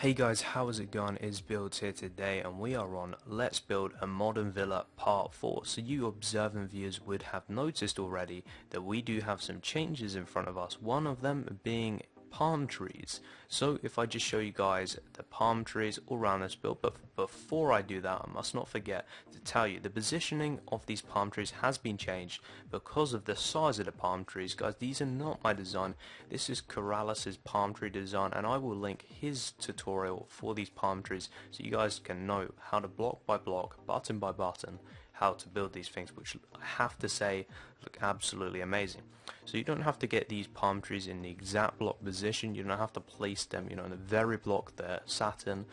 Hey guys, how's it going? It's Buildz here today, and we are on Let's Build a Modern Villa Part 4. So you observant viewers would have noticed already that we do have some changes in front of us, one of them being palm trees. So if I just show you guys the palm trees all around this build, but before I do that, I must not forget to tell you the positioning of these palm trees has been changed because of the size of the palm trees. Guys, these are not my design. This is Keralis's palm tree design, and I will link his tutorial for these palm trees so you guys can know how to block by block, button by button, how to build these things, which I have to say look absolutely amazing. So you don't have to get these palm trees in the exact block position, you don't have to place them, in the very block they're sat in.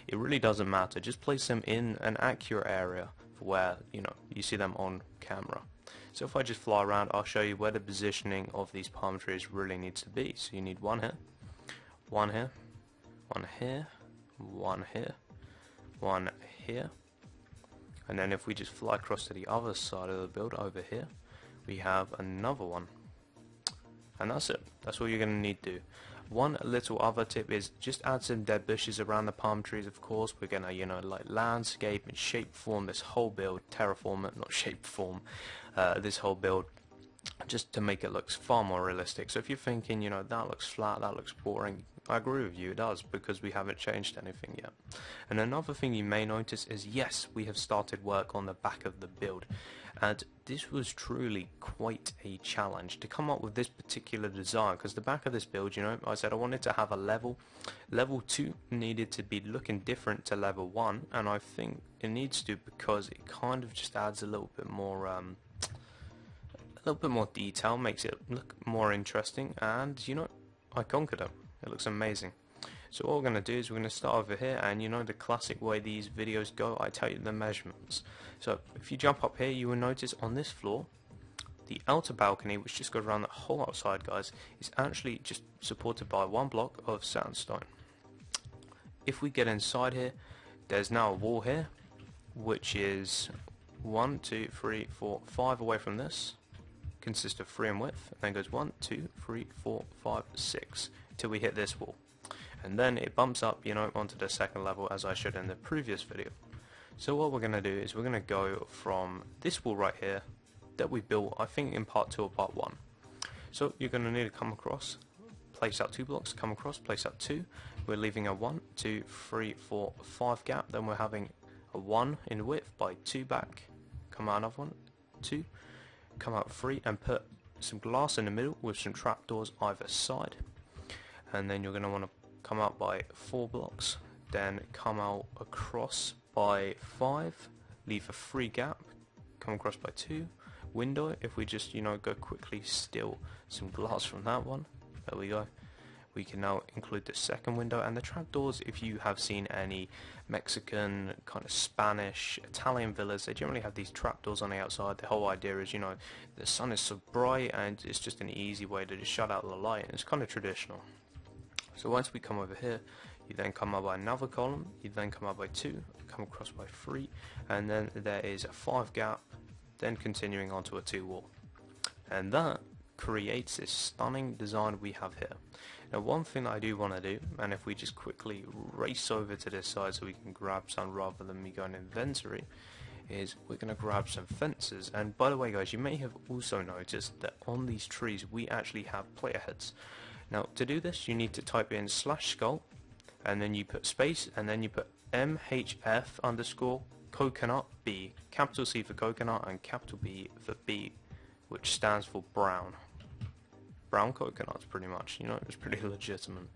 It really doesn't matter, just place them in an accurate area for where you see them on camera. So if I just fly around, I'll show you where the positioning of these palm trees really needs to be. So you need one here, one here, one here, one here, one here. And then if we just fly across to the other side of the build over here, we have another one. And that's it. That's all you're going to need to do. One little other tip is just add some dead bushes around the palm trees. Of course, we're going to, like landscape and shape form this whole build, terraform it, not shape form, this whole build, just to make it look far more realistic. So if you're thinking, that looks flat, that looks boring, I agree with you, it does, because we haven't changed anything yet. And another thing you may notice is, yes, we have started work on the back of the build, and this was truly quite a challenge to come up with this particular design, because the back of this build, I said I wanted to have a level 2 needed to be looking different to level 1, and I think it needs to, because it kind of just adds a little bit more detail, makes it look more interesting, and I conquered it. It looks amazing. So what we're going to do is we're going to start over here, and the classic way these videos go, I tell you the measurements. So if you jump up here, you will notice on this floor the outer balcony, which just goes around the whole outside, guys, is actually just supported by one block of sandstone. If we get inside here, there's now a wall here, which is 1, 2, 3, 4, 5 away from this, consists of 3 in width, and then goes 1, 2, 3, 4, 5, 6 till we hit this wall, and then it bumps up onto the second level, as I showed in the previous video. So what we're going to do is we're going to go from this wall right here that we built, I think, in part 2 or part 1. So you're going to need to come across, place out 2 blocks, come across, place out 2. We're leaving a 1, 2, 3, 4, 5 gap, then we're having a 1 in width by 2 back, come out another 1, 2, come out 3, and put some glass in the middle with some trapdoors either side. And then you're going to want to come out by 4 blocks, then come out across by 5, leave a 3 gap, come across by 2, window. If we just go quickly, steal some glass from that one, there we go. We can now include the second window, and the trapdoors, if you have seen any Mexican, kind of Spanish, Italian villas, they generally have these trapdoors on the outside. The whole idea is, the sun is so bright, and it's just an easy way to just shut out the light, and it's kind of traditional. So once we come over here, you then come up by another column, you then come up by 2, come across by 3, and then there is a 5 gap, then continuing onto a 2 wall. And that creates this stunning design we have here. Now one thing that I do want to do, and if we just quickly race over to this side so we can grab some rather than me going inventory, is we're going to grab some fences. And by the way guys, you may have also noticed that on these trees we actually have player heads. Now to do this you need to type in /skull, and then you put space, and then you put MHF underscore coconut B, capital C for coconut and capital B for B, which stands for brown. Brown coconuts, pretty much, it's pretty legitimate.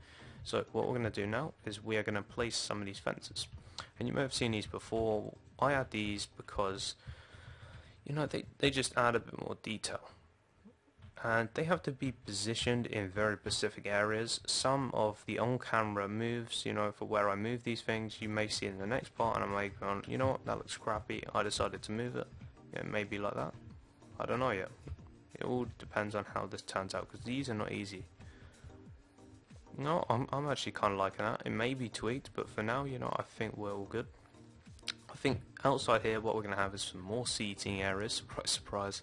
So what we're going to do now is we are going to place some of these fences, and you may have seen these before. I add these because they just add a bit more detail, and they have to be positioned in very specific areas. Some of the on-camera moves, for where I move these things, you may see in the next part, and I may go, you know what, that looks crappy, I decided to move it. It may be like that, I don't know yet. It all depends on how this turns out, because these are not easy. No, I'm actually kind of liking that. It may be tweaked, but for now, I think we're all good. I think outside here what we're going to have is some more seating areas, surprise surprise.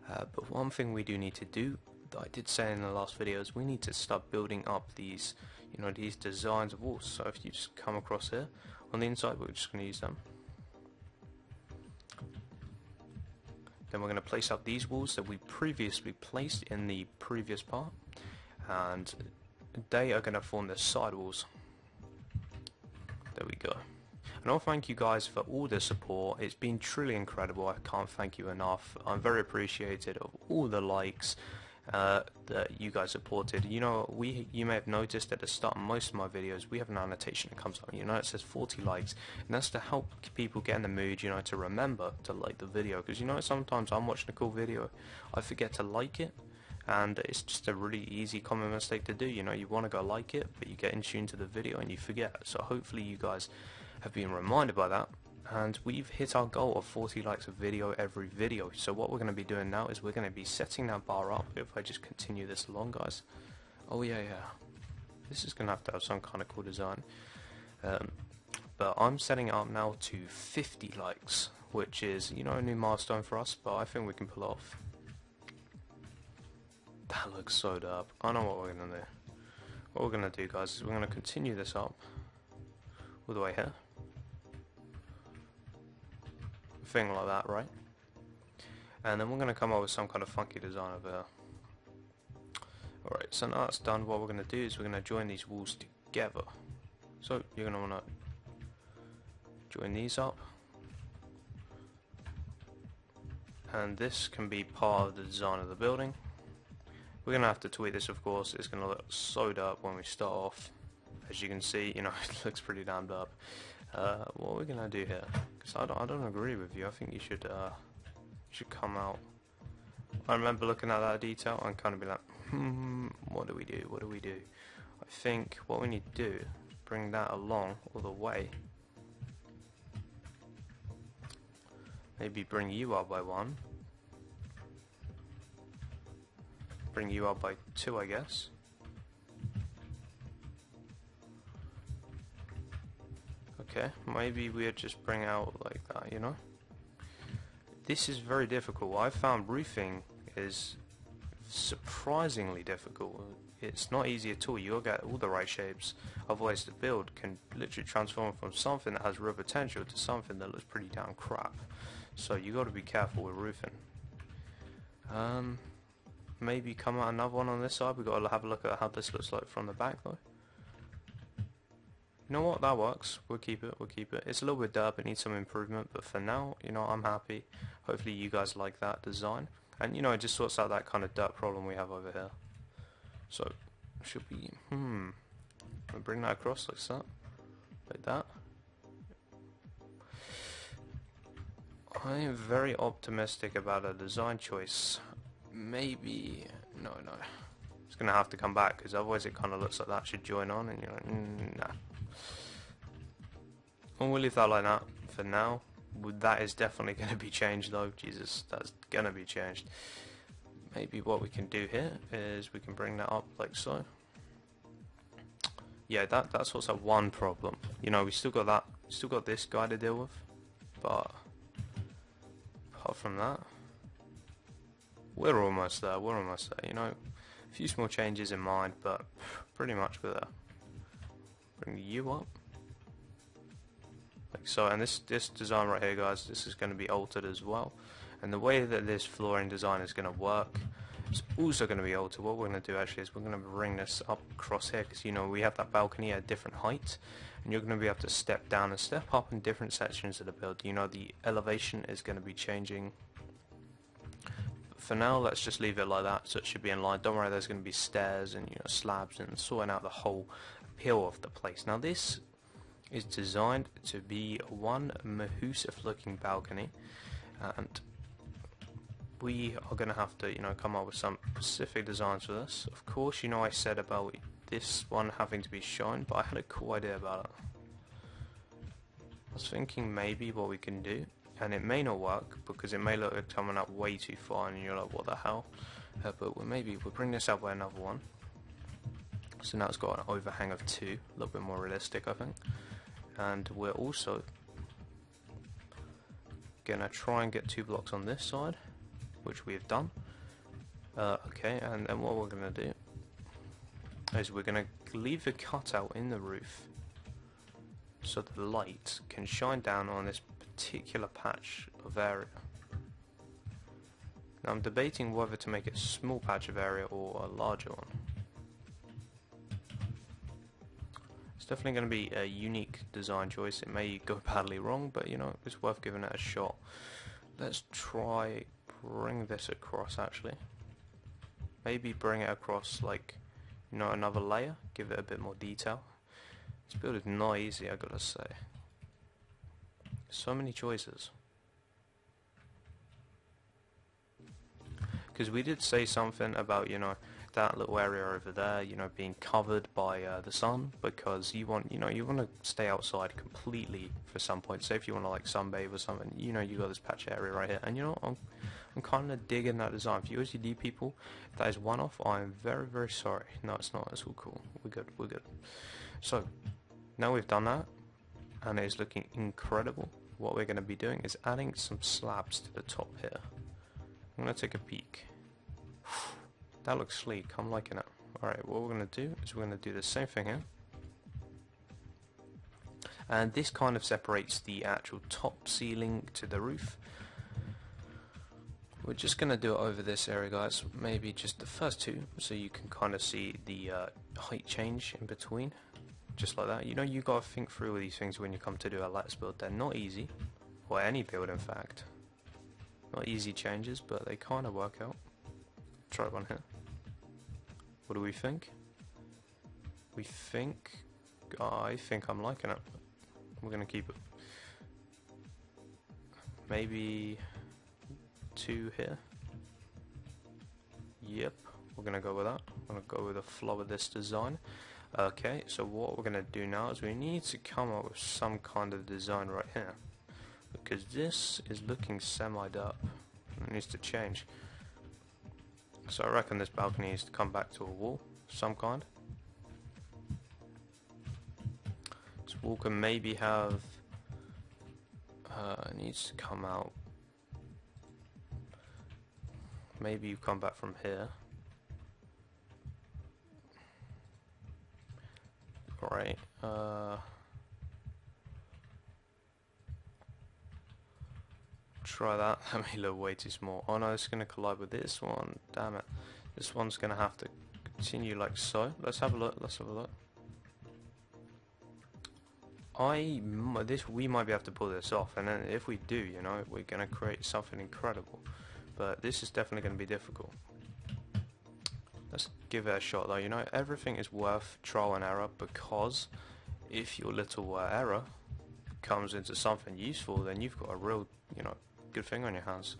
But one thing we do need to do, that I did say in the last video, is we need to start building up these you know, these designs of walls. So if you just come across here on the inside, we're just going to use them. Then we're going to place up these walls that we previously placed in the previous part, and they are going to form the side walls. There we go. And I'll thank you guys for all the support. It's been truly incredible. I can't thank you enough. I'm very appreciated of all the likes that you guys supported. You know, you may have noticed at the start of most of my videos, we have an annotation that comes up. You know, it says 40 likes, and that's to help people get in the mood. You know, to remember to like the video, because you know sometimes I'm watching a cool video, I forget to like it. And it's just a really easy common mistake to do. You know, you want to go like it, but you get in tune to the video and you forget. So hopefully you guys have been reminded by that, and we've hit our goal of 40 likes a video every video. So what we're going to be doing now is we're going to be setting that bar up. If I just continue this along, guys. Oh yeah, this is going to have some kind of cool design. But I'm setting it up now to 50 likes, which is, you know, a new milestone for us, but I think we can pull it off. That looks so dope. I know what we're going to do. What we're going to do, guys, is we're going to continue this up all the way here. Thing like that, right? And then we're going to come up with some kind of funky design over here. Alright, so now that's done, what we're going to do is we're going to join these walls together. So you're going to want to join these up, and this can be part of the design of the building. We're going to have to tweak this, of course. It's going to look so dope when we start off. As you can see, you know, it looks pretty damn dope. What we're going to do here, because I don't agree with you. I think you should come out. I remember looking at that detail and kind of be like, what do we do? What do we do? I think what we need to do is bring that along all the way. Maybe bring you up by 1. Bring you up by 2, I guess. Okay, maybe we'll just bring out like that, you know? This is very difficult. I found roofing is surprisingly difficult. It's not easy at all. You'll get all the right shapes, otherwise the build can literally transform from something that has real potential to something that looks pretty damn crap. So you got to be careful with roofing. Maybe come out another one on this side. We've got to have a look at how this looks like from the back though. You know what, that works. We'll keep it, It's a little bit dark, it needs some improvement, but for now, you know, I'm happy. Hopefully you guys like that design. And you know, it just sorts out that kind of dirt problem we have over here. So, should we, we'll bring that across like that. Like that. I am very optimistic about a design choice. Maybe, no. It's going to have to come back, because otherwise it kind of looks like that should join on, and you're like, nah. And we'll leave that like that for now. That is definitely going to be changed though. Jesus, that's going to be changed. Maybe what we can do here is we can bring that up like so. Yeah, that's also one problem. You know, we still got this guy to deal with, but apart from that, we're almost there. You know, a few small changes in mind, but pretty much we're there. Bring you up. Like so, and this design right here, guys, this is going to be altered as well. And the way that this flooring design is going to work is also going to be altered. What we're going to do actually is we're going to bring this up across here, because you know we have that balcony at a different height, and you're going to be able to step down and step up in different sections of the build. You know, the elevation is going to be changing. But for now, let's just leave it like that, so it should be in line. Don't worry, there's going to be stairs and, you know, slabs and sorting out the whole appeal of the place. Now this is designed to be one mahoosive looking balcony, and we are going to have to, you know, come up with some specific designs for this. Of course, you know, I said about this one having to be shown, but I had a cool idea about it. I was thinking maybe what we can do, and it may not work because it may look like coming up way too far and you're like, what the hell? But maybe we'll bring this up by another one. So now it's got an overhang of 2, a little bit more realistic, I think. And we're also gonna try and get 2 blocks on this side, which we have done. Okay, and then what we're gonna do is we're gonna leave a cutout in the roof so the light can shine down on this particular patch of area. Now I'm debating whether to make it a small patch of area or a larger one. It's definitely going to be a unique design choice. It may go badly wrong, but you know, it's worth giving it a shot. Let's try bring this across actually. Maybe bring it across like, you know, another layer, give it a bit more detail. This build is not easy, I gotta say. So many choices. Because we did say something about, you know, that little area over there, you know, being covered by the sun, because you want, you know, you want to stay outside completely for some point. Say if you want to like sunbathe or something, you know, you got this patch area right here, and you know, I'm kind of digging that design. For you OCD people, if that is one off, I'm very, very sorry. No, it's not. It's all cool. We're good. We're good. So now we've done that, and it is looking incredible. What we're going to be doing is adding some slabs to the top here. I'm going to take a peek. That looks sleek, I'm liking it. Alright, what we're going to do is we're going to do the same thing here. And this kind of separates the actual top ceiling to the roof. We're just going to do it over this area, guys. Maybe just the first two, so you can kind of see the height change in between. Just like that. You know, you got to think through all these things when you come to do a lattice build. They're not easy. Or any build, in fact. Not easy changes, but they kind of work out. Try one here. What do we think? We think... I think I'm liking it. We're going to keep it. Maybe 2 here. Yep, we're going to go with that. I'm going to go with the flow of this design. Okay, so what we're going to do now is we need to come up with some kind of design right here. Because this is looking semi-up. It needs to change. So I reckon this balcony needs to come back to a wall of some kind. This wall can maybe have... it needs to come out. Maybe you come back from here. Alright. Try that. That may look way too small. Oh no, it's going to collide with this one. Damn it. This one's going to have to continue like so. Let's have a look. Let's have a look. We might be able to pull this off, and then if we do, you know, we're going to create something incredible. But this is definitely going to be difficult. Let's give it a shot though. You know, everything is worth trial and error, because if your little error comes into something useful, then you've got a real, you know, good thing on your hands.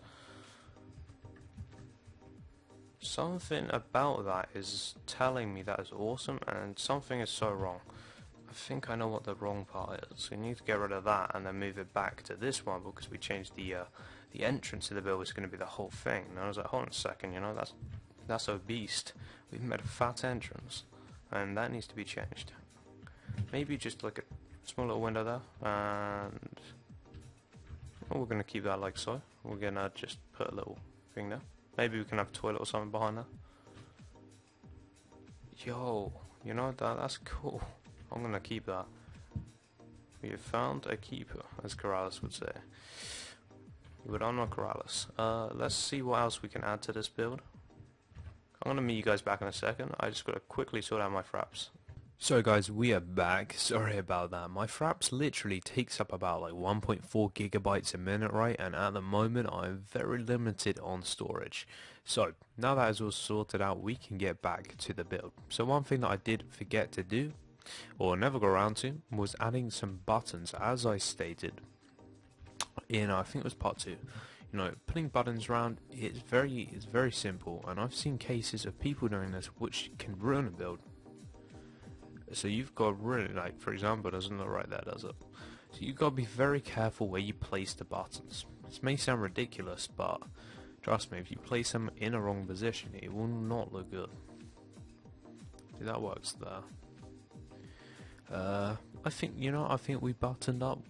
Something about that is telling me that is awesome, and something is so wrong. I think I know what the wrong part is. We need to get rid of that and then move it back to this one, because we changed the entrance to the build is going to be the whole thing. And I was like, hold on a second, you know, that's a beast. We've made a fat entrance, and that needs to be changed. Maybe just like a small little window there, and we're going to keep that like so. We're going to just put a little thing there. Maybe we can have a toilet or something behind there. Yo, you know, that's cool. I'm going to keep that. We have found a keeper, as Keralis would say. But I'm not Keralis. Let's see what else we can add to this build. I'm going to meet you guys back in a second. I just got to quickly sort out my fraps. So guys, we are back. Sorry about that. My fraps literally takes up about like 1.4 gigabytes a minute, right? And at the moment I'm very limited on storage. So now that is all sorted out, we can get back to the build. So one thing that I did forget to do, or never got around to, was adding some buttons, as I stated in, I think it was part 2. You know, putting buttons around, it's very simple, and I've seen cases of people doing this which can ruin a build. So you've got really, like, for example, it doesn't look right there, does it? So you've got to be very careful where you place the buttons. This may sound ridiculous, but trust me, if you place them in a wrong position, it will not look good. See, that works there. I think we buttoned up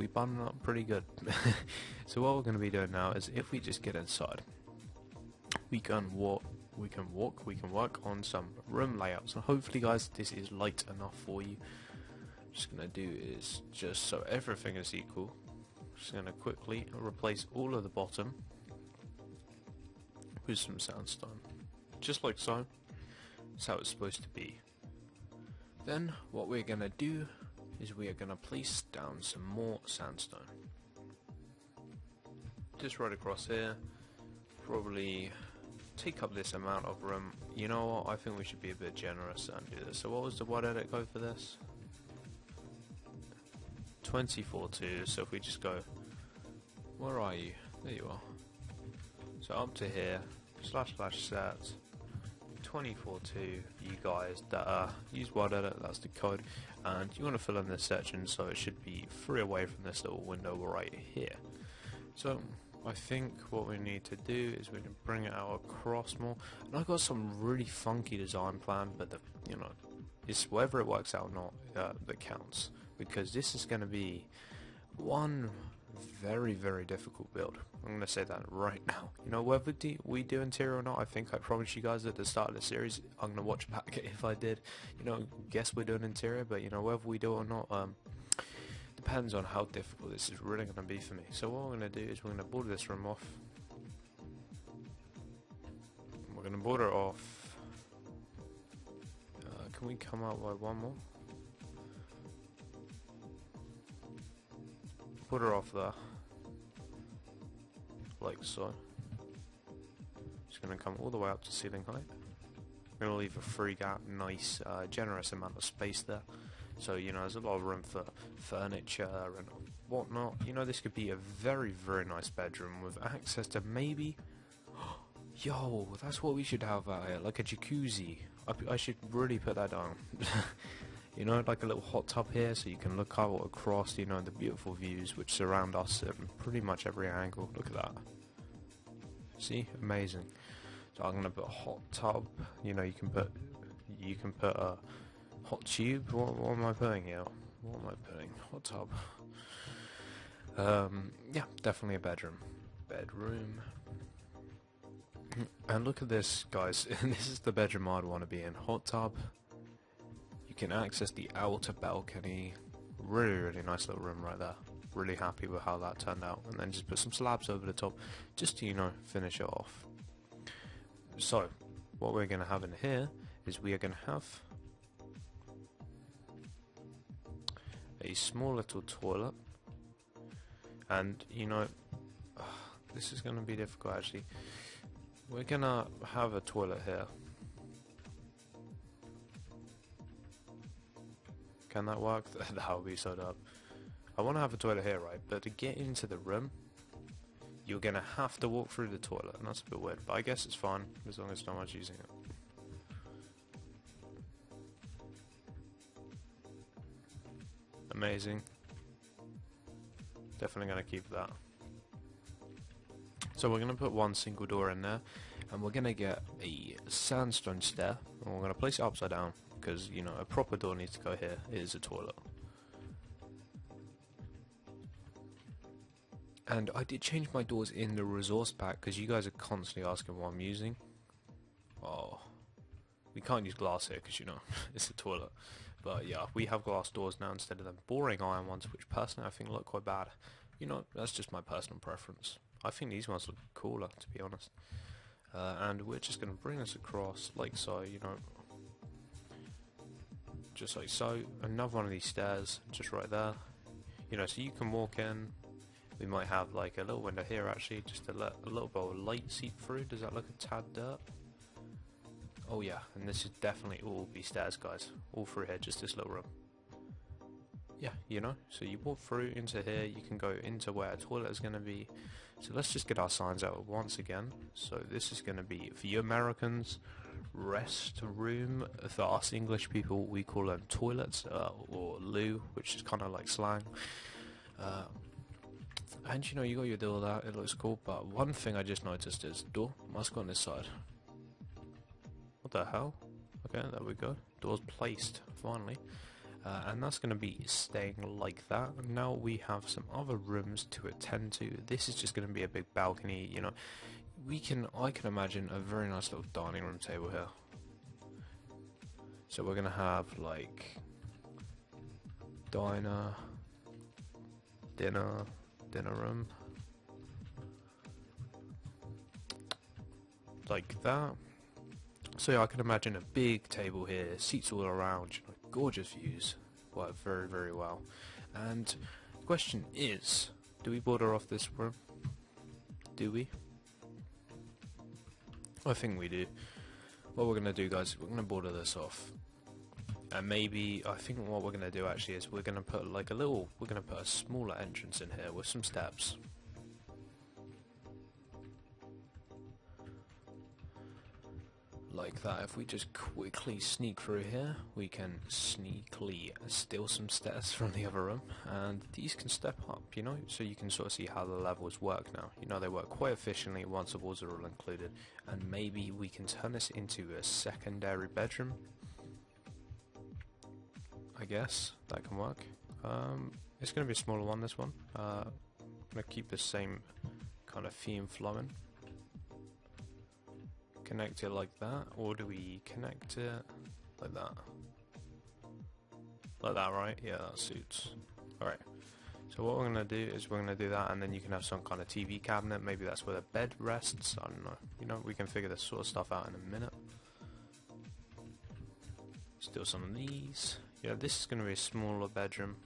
pretty good. So what we're going to be doing now is, if we just get inside, we can we can work on some room layouts, and hopefully guys this is light enough for you. Just gonna do is, just so everything is equal, just gonna quickly replace all of the bottom with some sandstone, just like so. That's how it's supposed to be. Then what we're gonna do is we are gonna place down some more sandstone, just right across here. Probably take up this amount of room. You know what, I think we should be a bit generous and do this. So what was the word edit code for this? 24.2. So if we just go, where are you? There you are. So up to here, //set 24.2. You guys that use word edit, that's the code, and you want to fill in this section, so it should be free away from this little window right here. So I think what we need to do is we can bring it out across more, and I've got some really funky design plan, but you know, it's whether it works out or not that counts, because this is going to be one very difficult build. I'm going to say that right now. You know, whether we do interior or not, I think I promised you guys at the start of the series I'm going to watch back if I did, you know, guess we're doing interior, but you know, whether we do it or not, depends on how difficult this is really going to be for me. So what we're going to do is we're going to border this room off. We're going to border it off. Can we come out by one more? Border off there, like so. Just going to come all the way up to ceiling height. We're going to leave a free gap, nice, generous amount of space there. So, you know, there's a lot of room for furniture and whatnot. You know, this could be a very nice bedroom with access to maybe... Yo, that's what we should have out here, like a jacuzzi. I should really put that down. You know, like a little hot tub here, so you can look out across, you know, the beautiful views which surround us at pretty much every angle. Look at that. See? Amazing. So I'm going to put a hot tub. You know, you can put a hot tube. What am I putting here? What am I putting? Hot tub. Yeah, definitely a bedroom. And look at this, guys. This is the bedroom I'd want to be in. Hot tub. You can access the outer balcony. Really nice little room right there. Really happy with how that turned out. And then just put some slabs over the top, just to, you know, finish it off. So, what we're going to have in here is we are going to have a small little toilet. And, you know, this is going to be difficult actually. We're going to have a toilet here. Can that work? That would be so dope. I want to have a toilet here, right? But to get into the room, you're going to have to walk through the toilet. And that's a bit weird, but I guess it's fine as long as no one's using it. Amazing. Definitely going to keep that. So we're going to put one single door in there, and we're going to get a sandstone stair, and we're going to place it upside down, because, you know, a proper door needs to go here. It is a toilet. And I did change my doors in the resource pack, because you guys are constantly asking what I'm using. Oh, we can't use glass here, because, you know, it's a toilet. But yeah, we have glass doors now instead of them boring iron ones, which personally I think look quite bad. You know, that's just my personal preference. I think these ones look cooler, to be honest. And we're just going to bring this across like so, you know. Just like so. Another one of these stairs, just right there. You know, so you can walk in. We might have like a little window here actually, just to let a little bit of light seep through. Does that look a tad dirt? Oh yeah, and this is definitely all be stairs, guys. All through here, just this little room. Yeah, you know, so you walk through into here, you can go into where a toilet is going to be. So let's just get our signs out once again. So this is going to be, for you Americans, rest room. For us English people, we call them toilets, or loo, which is kind of like slang. And you know, you got your door there, it looks cool, but one thing I just noticed is door must go on this side. What the hell? Okay, there we go. Door's placed, finally. And that's going to be staying like that. Now we have some other rooms to attend to. This is just going to be a big balcony, you know. I can imagine a very nice little dining room table here. So we're gonna have like dinner room, like that. So yeah, I can imagine a big table here, seats all around, you know, gorgeous views, work very, very well. And the question is, do we border off this room? Do we? I think we do. What we're gonna do, guys, we're gonna border this off. And maybe, I think what we're gonna do actually is we're gonna put like we're gonna put a smaller entrance in here with some steps. Like that. If we just quickly sneak through here, we can sneakily steal some stairs from the other room, and these can step up, you know, so you can sort of see how the levels work now. You know, they work quite efficiently once the walls are all included, and maybe we can turn this into a secondary bedroom. I guess that can work. It's going to be a smaller one, this one. I'm going to keep the same kind of theme flowing. Connect it like that, or do we connect it like that? Like that, right? Yeah, that suits. Alright, so what we're going to do is we're going to do that, and then you can have some kind of TV cabinet. Maybe that's where the bed rests. I don't know. You know, we can figure this sort of stuff out in a minute. Steal some of these. Yeah, this is going to be a smaller bedroom.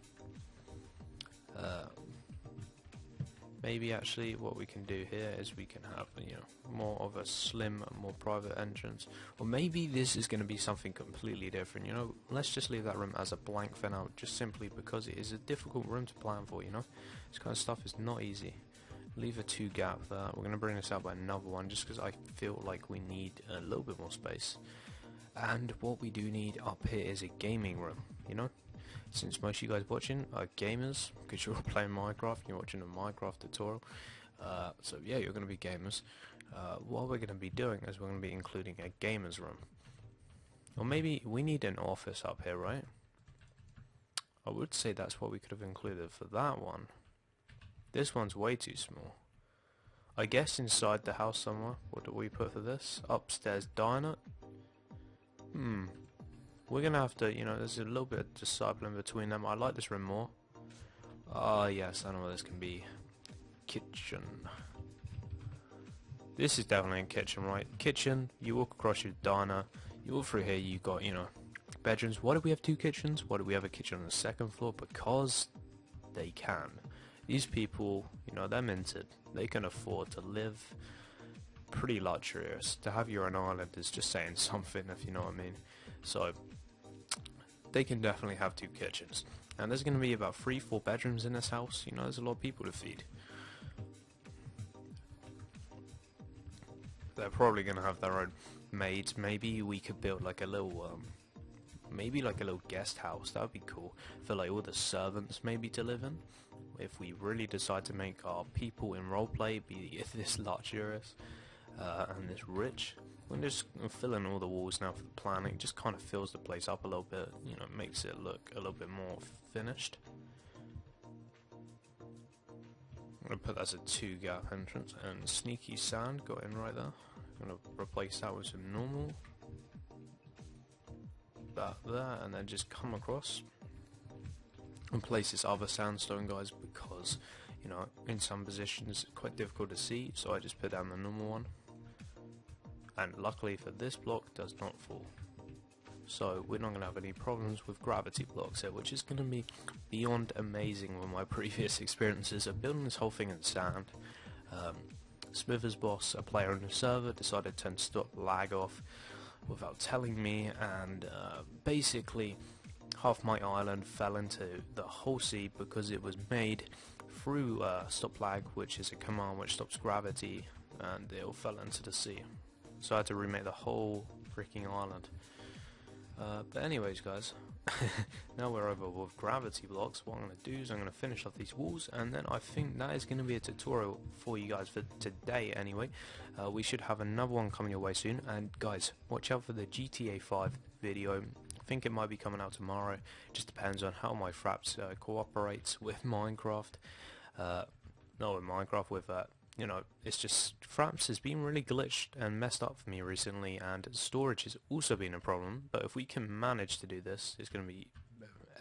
Maybe actually what we can do here is we can have, you know, more of a slim, more private entrance. Or maybe this is going to be something completely different, you know. Let's just leave that room as a blank for now, just simply because it is a difficult room to plan for, you know. This kind of stuff is not easy. Leave a 2 gap there. We're going to bring this out by another one just because I feel like we need a little bit more space. And what we do need up here is a gaming room, you know. Since most of you guys watching are gamers, because you're all playing Minecraft, you're watching a Minecraft tutorial, so yeah, you're going to be gamers. What we're going to be doing is we're going to be including a gamer's room. Or maybe we need an office up here, right? I would say that's what we could have included for that one. This one's way too small. I guess inside the house somewhere. What do we put for this? Upstairs diner? We're gonna have to, you know, there's a little bit of discipline between them. I like this room more. Ah, yes, I know what this can be. Kitchen. This is definitely a kitchen, right? Kitchen, you walk across your diner, you walk through here, you got, you know, bedrooms. Why do we have 2 kitchens? Why do we have a kitchen on the 2nd floor? Because they can. These people, you know, they're minted. They can afford to live pretty luxurious. To have your own island is just saying something, if you know what I mean. So they can definitely have 2 kitchens, and there's going to be about 3-4 bedrooms in this house. You know, there's a lot of people to feed. They're probably going to have their own maids. Maybe we could build like a little maybe like a little guest house. That would be cool for like all the servants maybe to live in, if we really decide to make our people in roleplay be this luxurious and this rich. We're just filling all the walls now for the planning. It just kind of fills the place up a little bit, you know, makes it look a little bit more finished. I'm going to put that as a 2 gap entrance, and sneaky sand got in right there. I'm going to replace that with some normal. That there, and then just come across and place this other sandstone, guys, because, you know, in some positions it's quite difficult to see, so I just put down the normal one. And luckily for this block, does not fall. So we're not going to have any problems with gravity blocks here, which is going to be beyond amazing with my previous experiences of building this whole thing in sand. Smithers boss, a player on the server, decided to stop lag off without telling me, and basically half my island fell into the whole sea because it was made through stop lag, which is a command which stops gravity, and it all fell into the sea. So I had to remake the whole freaking island. But anyways, guys, now we're over with gravity blocks. What I'm going to do is I'm going to finish off these walls, and then I think that is going to be a tutorial for you guys for today anyway. We should have another one coming your way soon, and guys, watch out for the GTA 5 video. I think it might be coming out tomorrow. It just depends on how my fraps cooperates with Minecraft. Not with Minecraft, with you know, it's just Fraps has been really glitched and messed up for me recently, and storage has also been a problem. But if we can manage to do this, it's going to be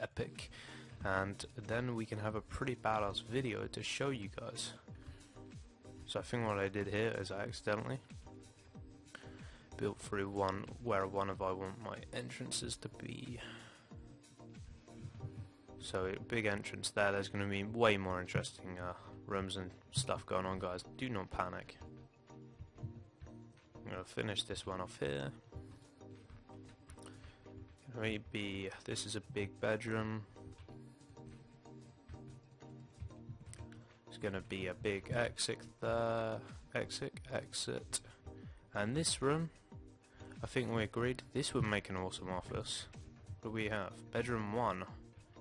epic, and then we can have a pretty badass video to show you guys. So I think what I did here is I accidentally built through one where I want my entrances to be. So a big entrance there. There's going to be way more interesting rooms and stuff going on, guys. Do not panic. I'm going to finish this one off here. Maybe this is a big bedroom. It's going to be a big exit there. Exit. And this room, I think we agreed, this would make an awesome office. What do we have? Bedroom 1.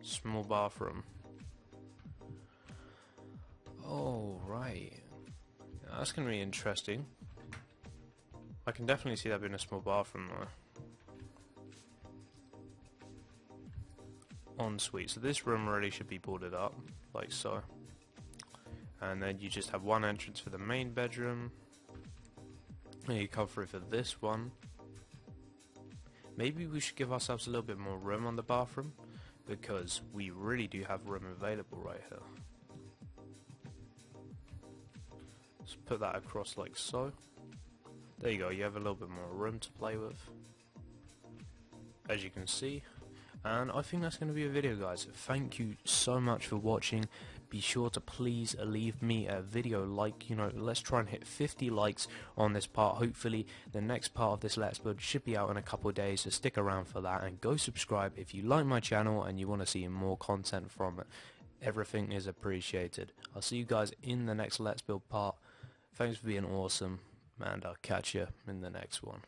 Small bathroom. Oh, right. That's going to be interesting. I can definitely see that being a small bathroom though. Ensuite. So this room really should be boarded up, like so. And then you just have one entrance for the main bedroom. And you come through for this one. Maybe we should give ourselves a little bit more room on the bathroom, because we really do have room available right here. Let's put that across like so. There you go, you have a little bit more room to play with, as you can see. And I think that's going to be a video, guys. Thank you so much for watching. Be sure to please leave me a video like, you know, let's try and hit 50 likes on this part. Hopefully the next part of this Let's Build should be out in a couple of days, so stick around for that, and go subscribe if you like my channel and you want to see more content from it. Everything is appreciated. I'll see you guys in the next Let's Build part. Thanks for being awesome, and I'll catch you in the next one.